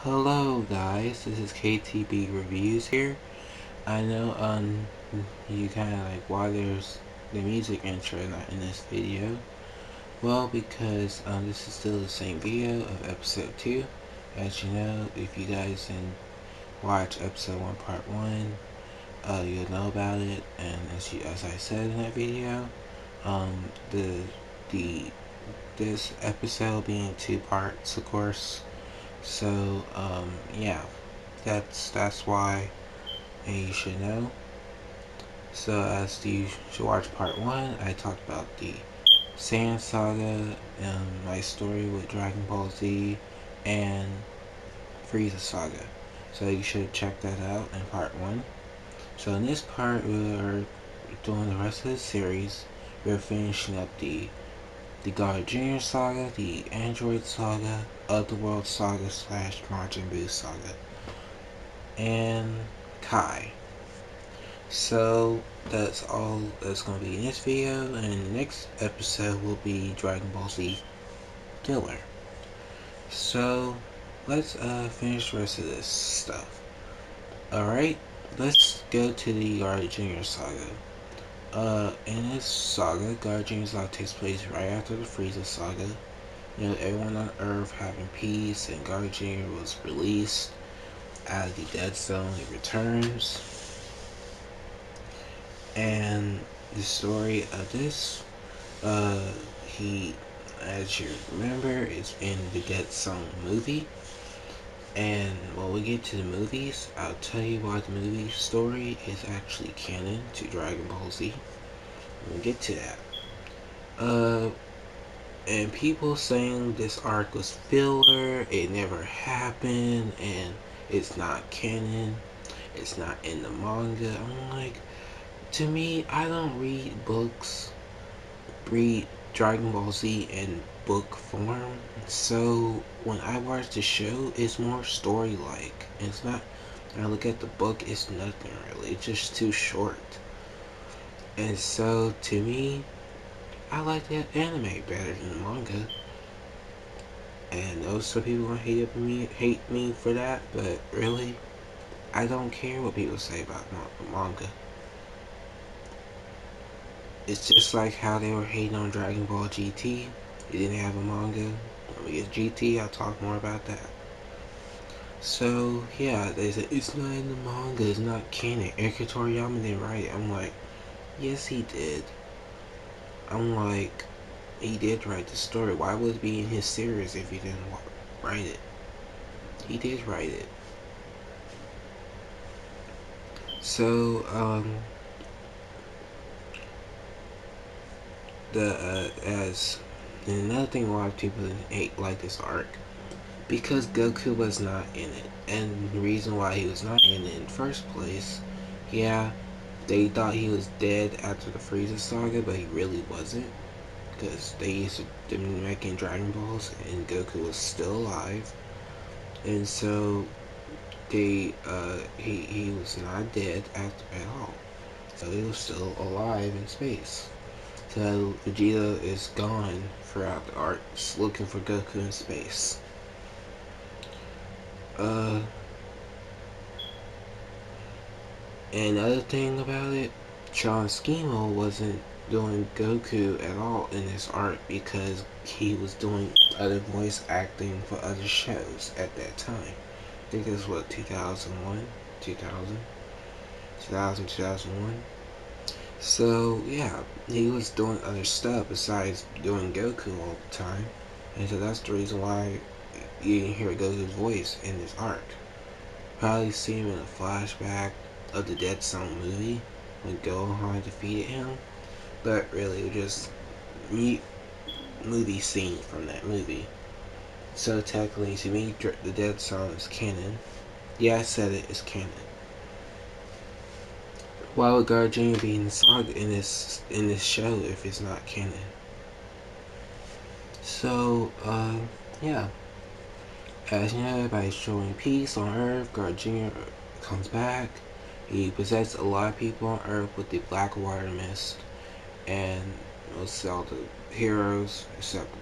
Hello guys, this is KTB Reviews here. I know you kinda like why there's the music intro not in this video. Well, because this is still the same video of episode 2. As you know, if you guys didn't watch episode 1 part 1, you'll know about it, and as I said in that video, um the the this episode being 2 parts, of course. So yeah, that's why, and you should know. So as you should watch part 1, I talked about the Sand Saga, my story with Dragon Ball Z, and Frieza Saga. So you should check that out in part 1. So in this part, we're doing the rest of the series. We're finishing up the God Jr. Saga, the Android Saga, Otherworld Saga slash Majin Buu Saga, and Kai. So that's all that's going to be in this video, and the next episode will be Dragon Ball Z Killer. So let's finish the rest of this stuff. Alright, let's go to the God Jr. Saga. In this saga, God Jr. Saga takes place right after the Frieza Saga. You know, everyone on Earth having peace, and God Jr. was released out of the dead zone. He returns, and the story of this, he, as you remember, is in the Dead Zone movie. And when we get to the movies, I'll tell you why the movie story is actually canon to Dragon Ball Z. We'll get to that. And people saying this arc was filler, it never happened, and it's not canon, it's not in the manga. I'm like, to me, I don't read Dragon Ball Z in book form, so when I watch the show, it's more story-like. It's not, when I look at the book, it's nothing really, it's just too short. And so, to me, I like that anime better than the manga. And those some people gonna hate me for that, but really, I don't care what people say about manga. It's just like how they were hating on Dragon Ball GT. It didn't have a manga. When we get GT, I'll talk more about that. So yeah, they said it's not in the manga, it's not canon. Akira Toriyama didn't write it. I'm like, yes he did. I'm like, he did write the story. Why would it be in his series if he didn't write it? He did write it. So as another thing, a lot of people hate like this arc because Goku was not in it, and the reason why he was not in it in the first place, yeah, they thought he was dead after the Frieza saga, but he really wasn't, because they used to making Dragon Balls and Goku was still alive, and so he was not dead at all, so he was still alive in space. So Vegeta is gone throughout the arc, just looking for Goku in space. And another thing about it, Sean Schemo wasn't doing Goku at all in this arc because he was doing other voice acting for other shows at that time. I think it was what, 2001, 2001. So yeah, he was doing other stuff besides doing Goku all the time, and so that's the reason why you didn't hear Goku's voice in this arc. Probably see him in a flashback of the Dead Zone movie when Gohan defeated him, but really it was just movie scene from that movie. So technically, to me, the Dead Zone is canon. Yeah, I said it is canon. Why would God Jr. be in the saga in this show if it's not canon? So, yeah. As you know, by showing peace on Earth, God Jr. comes back. He possessed a lot of people on Earth with the black water mist, and most all the heroes except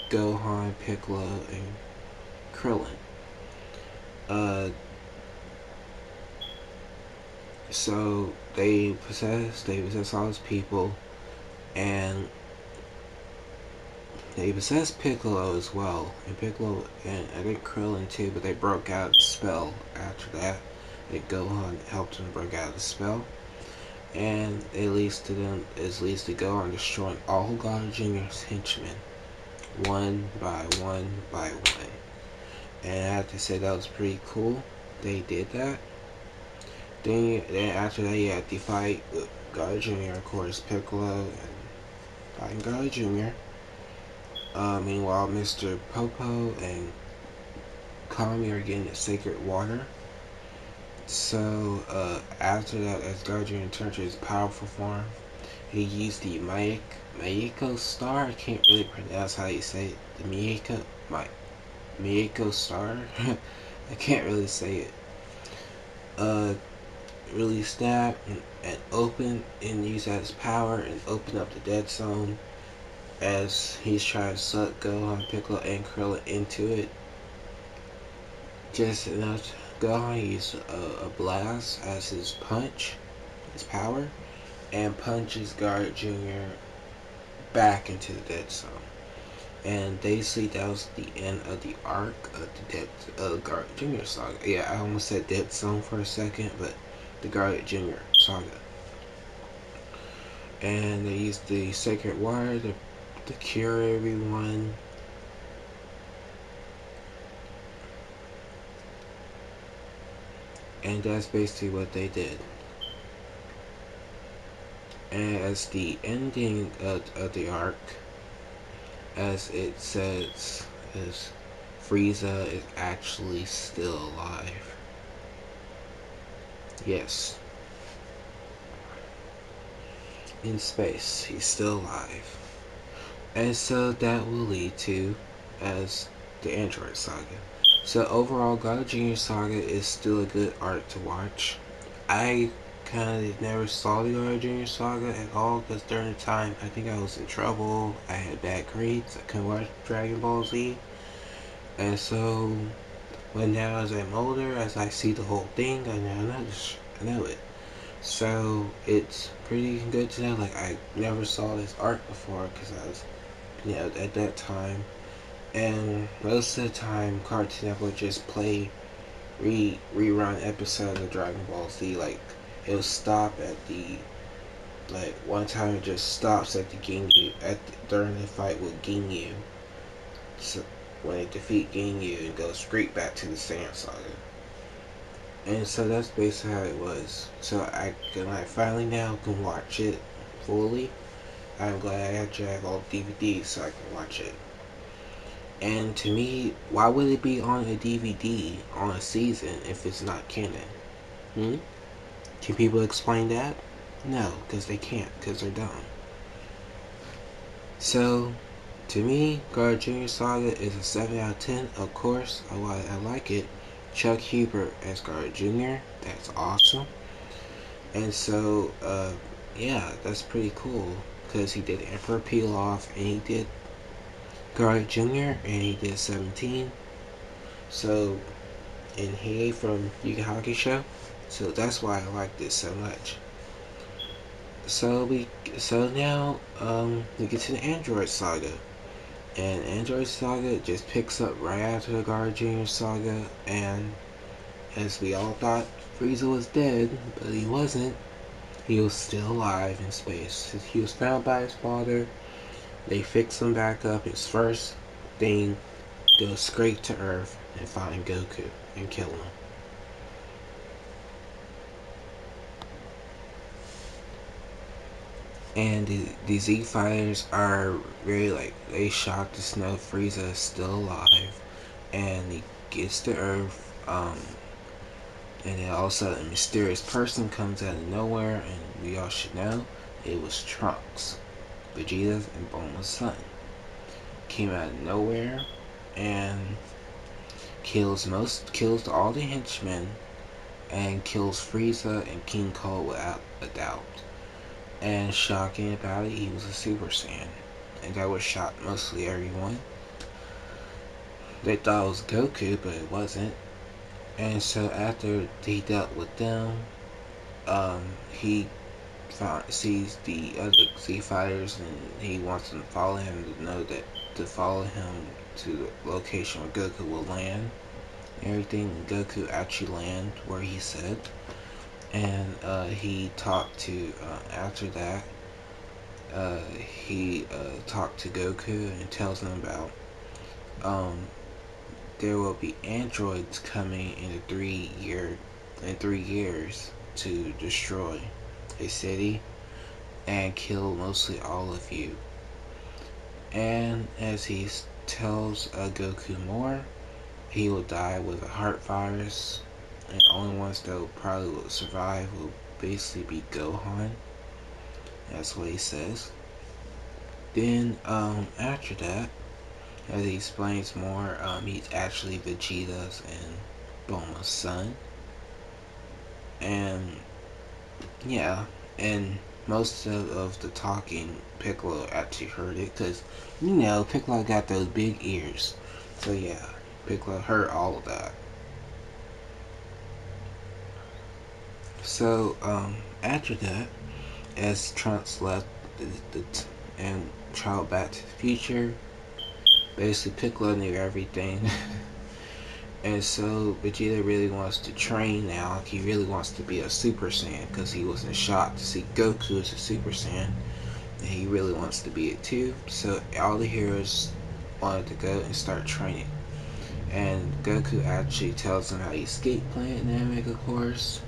Gohan, Piccolo, and Krillin. Uh, so they possess all these people, and they possess Piccolo as well, and Piccolo and I think Krillin too, but they broke out the spell after that. That Gohan helped them break out the spell, and it leads to Gohan destroying all God Jr.'s henchmen, one by one by one. And I have to say that was pretty cool. They did that. Then after that, you had the fight with God Jr. Of course, Piccolo and God Jr. Meanwhile, Mr. Popo and Kami are getting the sacred water. So after that, as God Jr. returned to his powerful form, he used the Mayako Star. I can't really pronounce how you say it. The Mayako Star. I can't really say it. Uh, Release that and open and use that as power and open up the dead zone as he's trying to suck Gohan, Piccolo, and Krillin into it. Just enough. Gohan used a blast as his punch, his power, and punches Guard Jr. back into the dead zone. And basically that was the end of the arc of the Guard Jr. saga. Yeah, I almost said dead zone for a second, but the Guard Jr. saga. And they used the sacred water to cure everyone. And that's basically what they did. And as the ending of the arc, as it says, is Frieza is actually still alive. Yes. In space, he's still alive. And so that will lead to as the Android Saga. So overall, God Jr. Saga is still a good arc to watch. I kind of never saw the God Jr. Saga at all because during the time I think I was in trouble. I had bad grades. I couldn't watch Dragon Ball Z. And so, but now as I'm older, as I see the whole thing, I know it. So it's pretty good to know. Like I never saw this arc before because I was, at that time. And most of the time, Cartoon Network just play rerun episodes of Dragon Ball Z. Like it'll stop at the one time it just stops at the Ginyu during the fight with Ginyu. So when they defeat Ginyu, it goes straight back to the Saiyan Saga. And so that's basically how it was. So when I finally now can watch it fully, I'm glad I actually have all the DVDs so I can watch it. And to me, why would it be on a DVD on a season if it's not canon? Can people explain that? No, because they can't, because they're dumb. So, to me, Guard Jr. Saga is a 7 out of 10. Of course, I like it. Chuck Huber as Guard Jr., that's awesome. And so, yeah, that's pretty cool, because he did Emperor Pilaf, and he did Guard Jr., and he did 17. So, and he from Yu Yu Hakusho. So that's why I like this so much. So now we get to the Android Saga. And Android Saga just picks up right after the Guard Jr. Saga, and as we all thought Frieza was dead, but he wasn't. He was still alive in space. He was found by his father. They fix him back up. His first thing, go straight to Earth and find Goku and kill him. And the Z fighters are really they shocked to know Frieza is still alive, and he gets to Earth. And then all of a sudden, a mysterious person comes out of nowhere, and we all should know it was Trunks, Vegeta's and Bulma's son. Came out of nowhere and kills all the henchmen, and kills Frieza and King Cole without a doubt. And shocking about it, he was a Super Saiyan. And that was shocked mostly everyone. They thought it was Goku, but it wasn't. And so after he dealt with them, he sees the other Z fighters, and he wants them to follow him to know that to follow him to the location where Goku will land. Everything Goku actually land where he said, and he talked to after that. He talked to Goku and tells him about um, there will be androids coming in 3 years to destroy a city and kill mostly all of you. And as he tells Goku more, he will die with a heart virus, and the only ones that will probably will survive will basically be Gohan. That's what he says. Then after that, as he explains more, he's actually Vegeta's and Bulma's son. And yeah, and most of the talking, Piccolo actually heard it because, Piccolo got those big ears. So yeah, Piccolo heard all of that. So after that, as Trunks left and traveled back to the future, basically Piccolo knew everything. And so Vegeta really wants to train now. He really wants to be a Super Saiyan because he was in shock to see Goku as a Super Saiyan. And he really wants to be it too. So all the heroes wanted to go and start training. And Goku actually tells him how he escaped Planet Namek, of course.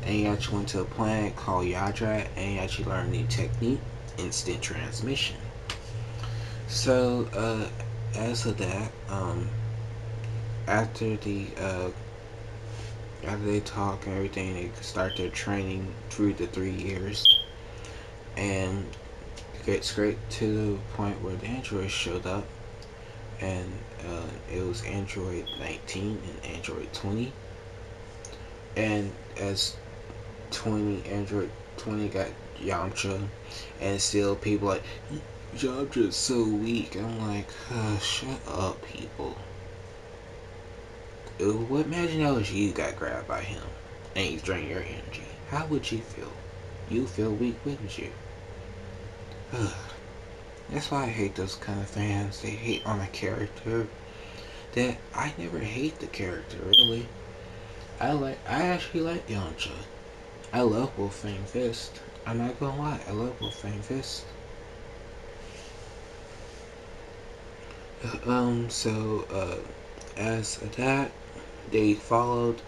And he actually went to a planet called Yadra, and he actually learned the technique, instant transmission. So as of that, after they talk and everything, they start their training through the 3 years, and it gets straight to the point where the androids showed up, and it was Android 19 and Android 20, and as Android 20 got Yamcha, and still people like, Yamcha's so weak. I'm like, shut up, people. What imagine that was you got grabbed by him and he's draining your energy? How would you feel? You feel weak, wouldn't you? That's why I hate those kind of fans. They hate on a character that I never hate the character really. I actually like Yamcha. I love Wolfang Fist. I'm not gonna lie, I love Wolfang Fist. As that, they followed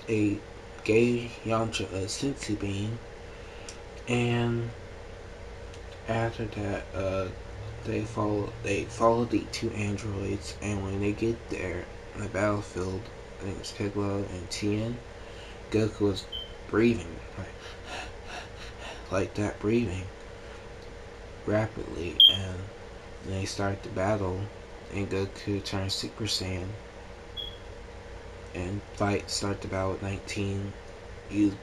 a gay Yamcha a senzu bean, and after that they followed the two androids, and when they get there on the battlefield, I think it was Piccolo and Tien, Goku was breathing like that, breathing rapidly, and they start the battle, and Goku turns Super Saiyan and start the battle with 19. You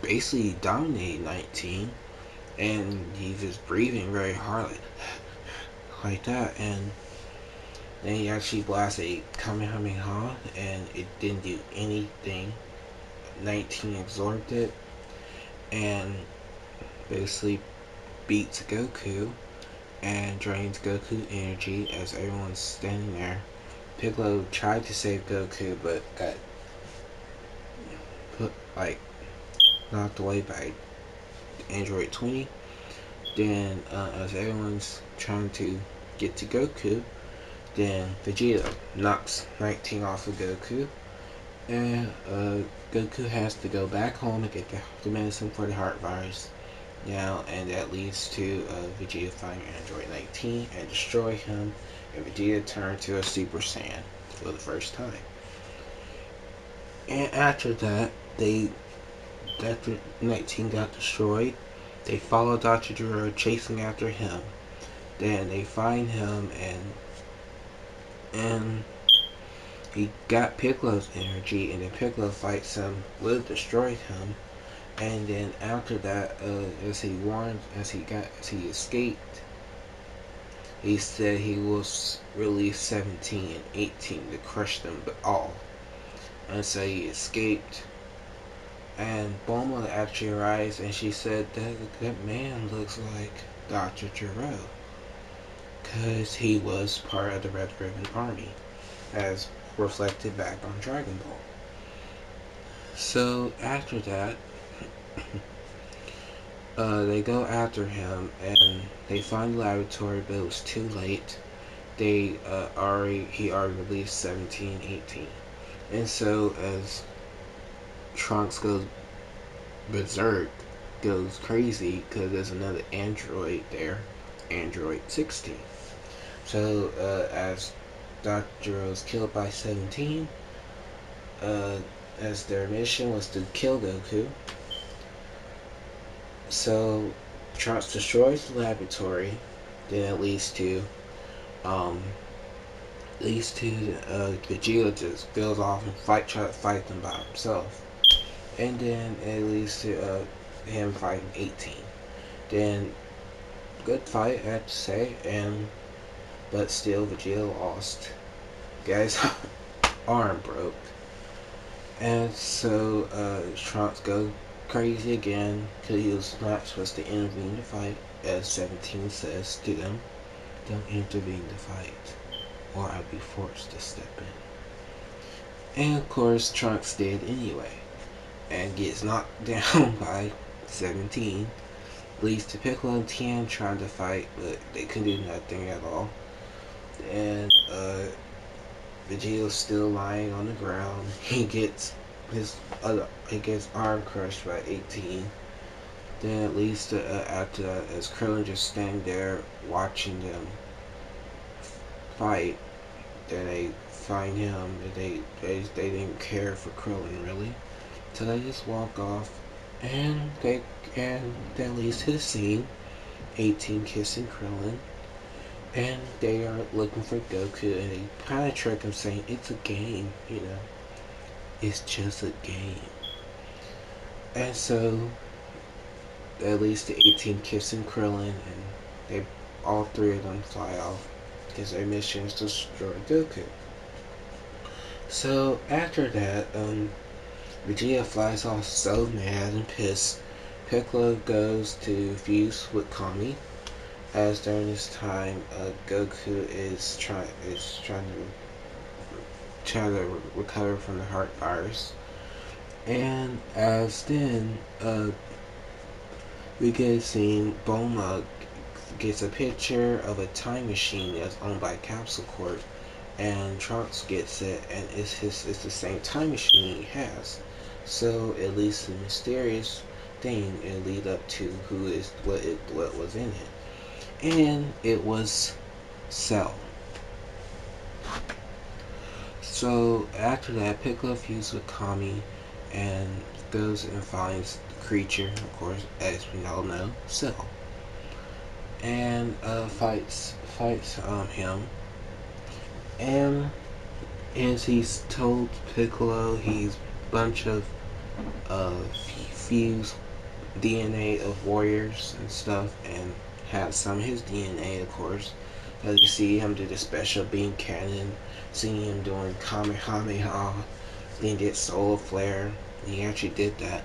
basically dominate 19, and he's just breathing very hard like that, and then he actually blasts a Kamehameha, and it didn't do anything. 19 absorbed it and basically beats Goku and drains Goku energy as everyone's standing there. Piccolo tried to save Goku but got knocked away by Android 20. Then as everyone's trying to get to Goku, then Vegeta knocks 19 off of Goku, and Goku has to go back home and get the medicine for the heart virus now, and that leads to Vegeta finding Android 19 and destroy him, and Vegeta turned to a Super Saiyan for the first time. And after that, after 19 got destroyed, they follow Dr. Gero chasing after him. Then they find him, and he got Piccolo's energy, and then Piccolo fights him, will destroy him. And then after that, as he escaped, he said he will release 17 and 18 to crush them all. and so he escaped. And Bulma actually arrives, and she said that man looks like Dr. Gero, because he was part of the Red Ribbon Army, as reflected back on Dragon Ball. So after that, they go after him, and they find the laboratory, but it was too late. He already released 17, 18. And so as Trunks goes berserk, goes crazy, because there's another android there, Android 16. So as Dr. is killed by 17, as their mission was to kill Goku, so Trunks destroys the laboratory, then it leads to Vegeta just goes off and try to fight them by himself. And then it leads to him fighting 18. Then, good fight, I have to say, but still Vegeta lost. Guy's arm broke. And so Trunks goes crazy again, because he was not supposed to intervene in the fight, as 17 says to them. Don't intervene in the fight, or I'll be forced to step in. And of course, Trunks did anyway, and gets knocked down by 17. Leads to Piccolo and Tien trying to fight, but they couldn't do nothing at all. And Vegeta's still lying on the ground. He gets his arm crushed by 18. Then it leads to after that, as Krillin just standing there watching them fight, then they find him. They didn't care for Krillin really, so they just walk off, and that leads to the scene, 18 kissing Krillin, and they are looking for Goku, and they kind of trick him saying it's a game, it's just a game. And so that leads to 18 kissing Krillin, and all three of them fly off, because their mission is to destroy Goku. So after that, Vegeta flies off so mad and pissed. Piccolo goes to fuse with Kami, as during this time, Goku is trying to recover from the heart virus. And as then, we get a scene, Bulma gets a picture of a time machine that's owned by Capsule Corp, and Trunks gets it, and it's the same time machine he has. So it leads to a mysterious thing and lead up to what was in it. And it was Cell. So after that, Piccolo fuses with Kami and goes and finds the creature, of course, as we all know, Cell. And fights him. And as he's told Piccolo, he's a bunch of fused DNA of warriors and stuff, and has some of his DNA, of course. As you see him do the special beam cannon, seeing him doing Kamehameha, then get solar flare. He actually did that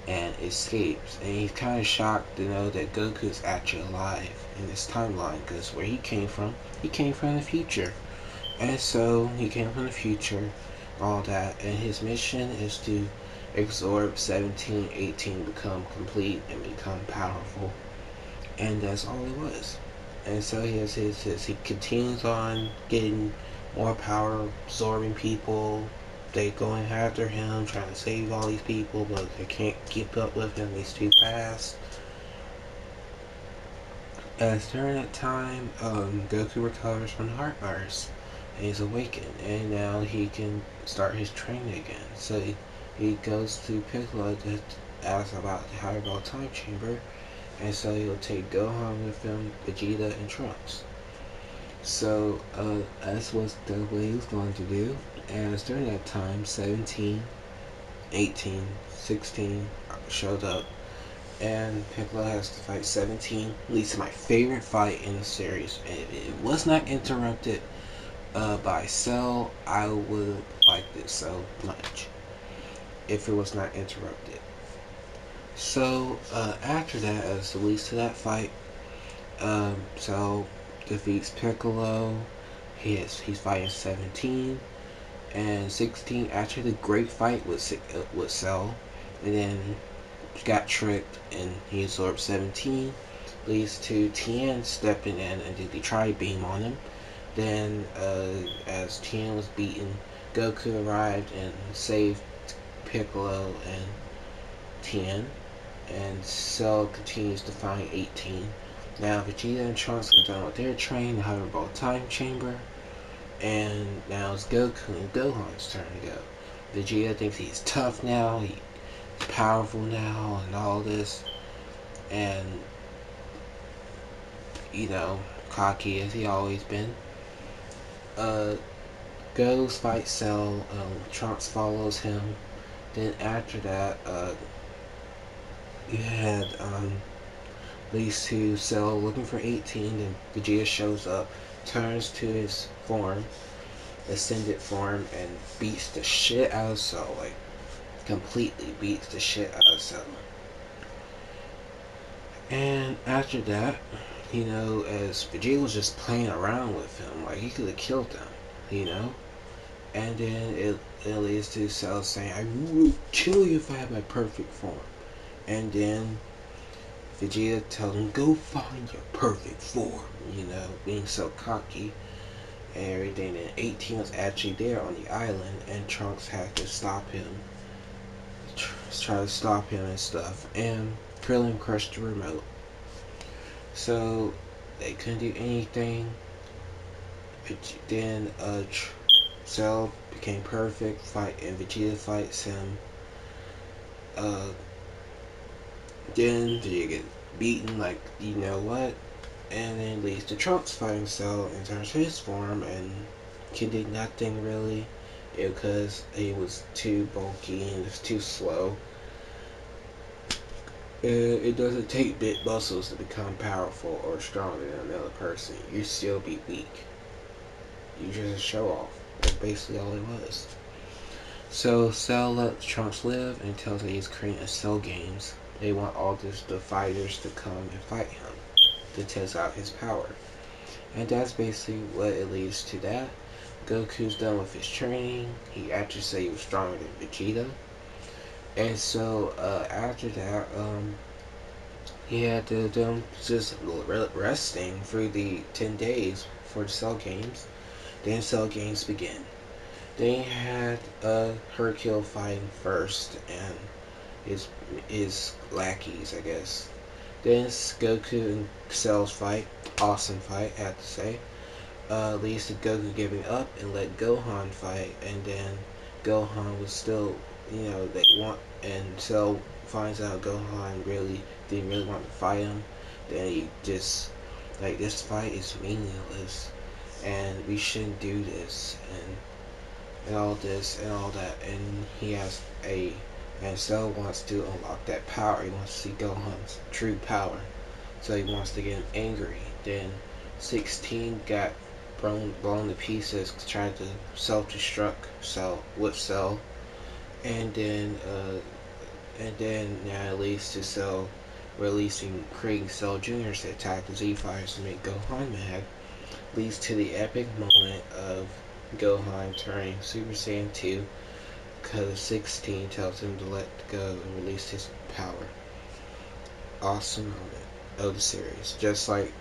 and escapes, and he's kind of shocked to know that Goku's actually alive in this timeline, because where he came from the future. And so he came from the future, all that, and his mission is to absorb 17, 18, become complete and become powerful, and that's all it was. And so he continues on getting more power, absorbing people. They going after him, trying to save all these people, but they can't keep up with him. He's too fast. As during that time, Goku recovers from the heart virus, and he's awakened, and now he can start his training again. So he goes to Piccolo to ask about the High-Ball Time Chamber, and so he'll take Gohan with him, Vegeta, and Trunks. So that's what he was going to do. And during that time, 17, 18, 16 showed up, and Piccolo has to fight 17. Leads to my favorite fight in the series. It was not interrupted by Cell, I would like this so much if it was not interrupted. So after that, as it leads to that fight, Cell defeats Piccolo. He's fighting 17 and 16 after the great fight with Cell, and then got tricked and he absorbed 17. Leads to Tien stepping in and did the tri-beam on him. Then, as Tien was beaten, Goku arrived and saved Piccolo and Tien, and Cell continues to find 18. Now Vegeta and Trunks are done with their train, the Hoverball Time Chamber, and now it's Goku and Gohan's turn to go. Vegeta thinks he's tough now, he's powerful now, and all this, and cocky as he always been. Goes fight Cell. Trunks follows him. Then after that, you had these two Cell looking for 18. Then Vegeta shows up, turns to his form, ascended form, and beats the shit out of Cell. Like completely beats the shit out of Cell. And after that, as Vegeta was just playing around with him, like he could have killed him, And then it leads to Cell saying, "I will kill you if I have my perfect form." And then Vegeta tells him, "Go find your perfect form," being so cocky and everything. And 18 was actually there on the island, and Trunks had to stop him, try to stop him and stuff. And Krillin crushed the remote. So they couldn't do anything. Then Cell became perfect, and Vegeta fights him. Then Vegeta get beaten, like you know what, and then leads to Trunks fighting Cell and turns his form and can do nothing really because he was too bulky and it's too slow. It doesn't take big muscles to become powerful or stronger than another person. You still be weak. You just show off. That's basically all it was. So Cell lets Trunks live and tells that he's creating a Cell Games. They want all the fighters to come and fight him to test out his power. And that's basically what it leads to that. Goku's done with his training. He actually said he was stronger than Vegeta. And so after that, he had to do just resting for the 10 days for the Cell Games. Then Cell Games begin. They had Hercule fighting first and his lackeys, I guess. Then Goku and Cell's fight, awesome fight, I have to say. Leads to Goku giving up and let Gohan fight, and then Gohan was still, they want, and Cell finds out Gohan didn't really want to fight him. Then he just, this fight is meaningless, and we shouldn't do this, and all this and all that, and Cell wants to unlock that power. He wants to see Gohan's true power, so he wants to get him angry. Then 16 got blown to pieces, tried to self-destruct with Cell, and then now it leads to Cell creating Cell Juniors to attack the Z Fighters to make Gohan mad. Leads to the epic moment of Gohan turning Super Saiyan 2 because 16 tells him to let go and release his power. Awesome moment of the series. Just like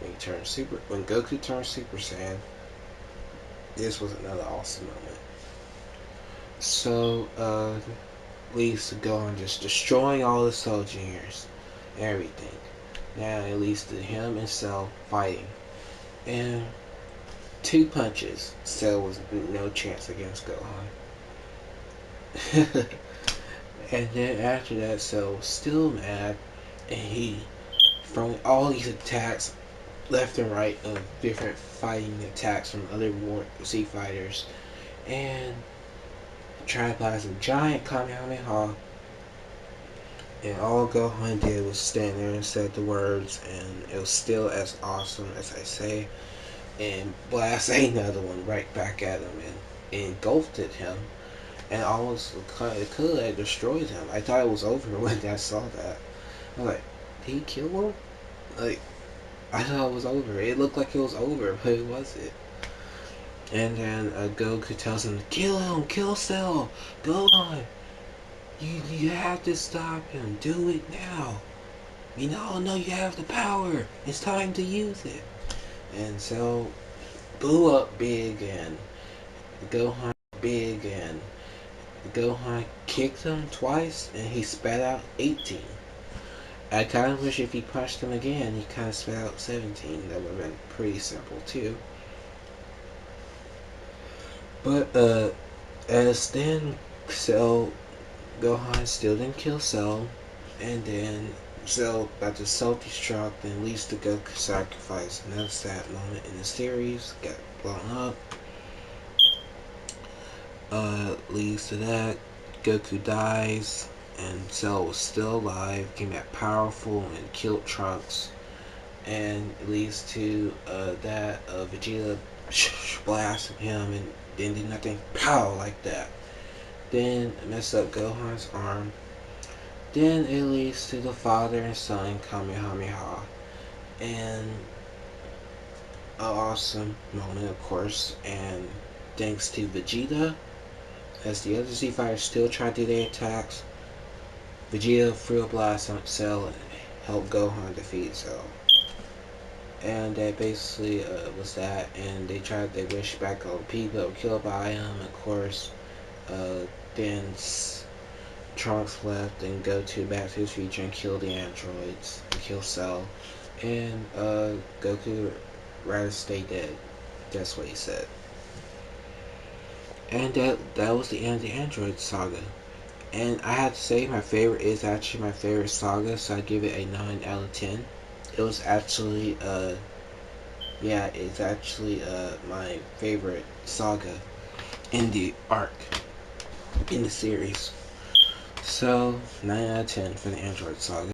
when Goku turned Super Saiyan, this was another awesome moment. So, leads to Gohan just destroying all the Cell Juniors, everything. Now it leads to him and Cell fighting. And 2 punches, Cell was no chance against Gohan. And then after that, Cell was still mad, and he throwing all these attacks left and right of different fighting attacks from other Z fighters, and tried to blast a giant Kamehameha. And all Gohan did was stand there and said the words, and it was still as awesome as I say. and blast another one right back at him and engulfed him and almost could have destroyed him. I thought it was over when I saw that. I was like, did he kill him? Like, I thought it was over. It looked like it was over, but it wasn't. And then Goku tells him, kill Cell, go on. You have to stop him. Do it now. We all know you have the power. It's time to use it. And Cell blew up big, and Gohan big, and Gohan kicked him twice, and he spat out 18. I kind of wish if he punched him again, he kind of spat out 17. That would have been pretty simple too. But as then Cell, Gohan still didn't kill Cell, and then Cell got the self-destruct and leads to Goku sacrifice. And that's that moment in the series. Got blown up. Leads to that. Goku dies, and Cell was still alive, came back powerful and killed Trunks. And it leads to that Vegeta blasted him and then did nothing pow like that. Then messed up Gohan's arm. Then it leads to the father and son Kamehameha. And an awesome moment, of course. And thanks to Vegeta, as the other Z fighters still try to do their attacks, Vegeta threw a blast on Cell and helped Gohan defeat Cell. And that basically was that. And they wish back on people that were killed by him. Of course, then Trunks left and go to Back to the Future and kill the androids and kill Cell. And Goku rather stay dead. That's what he said. And that was the end of the Android saga. And I have to say my favorite is actually my favorite saga, so I give it a 9 out of 10. It was actually it's actually my favorite saga in the arc, in the series. So 9 out of 10 for the Android saga.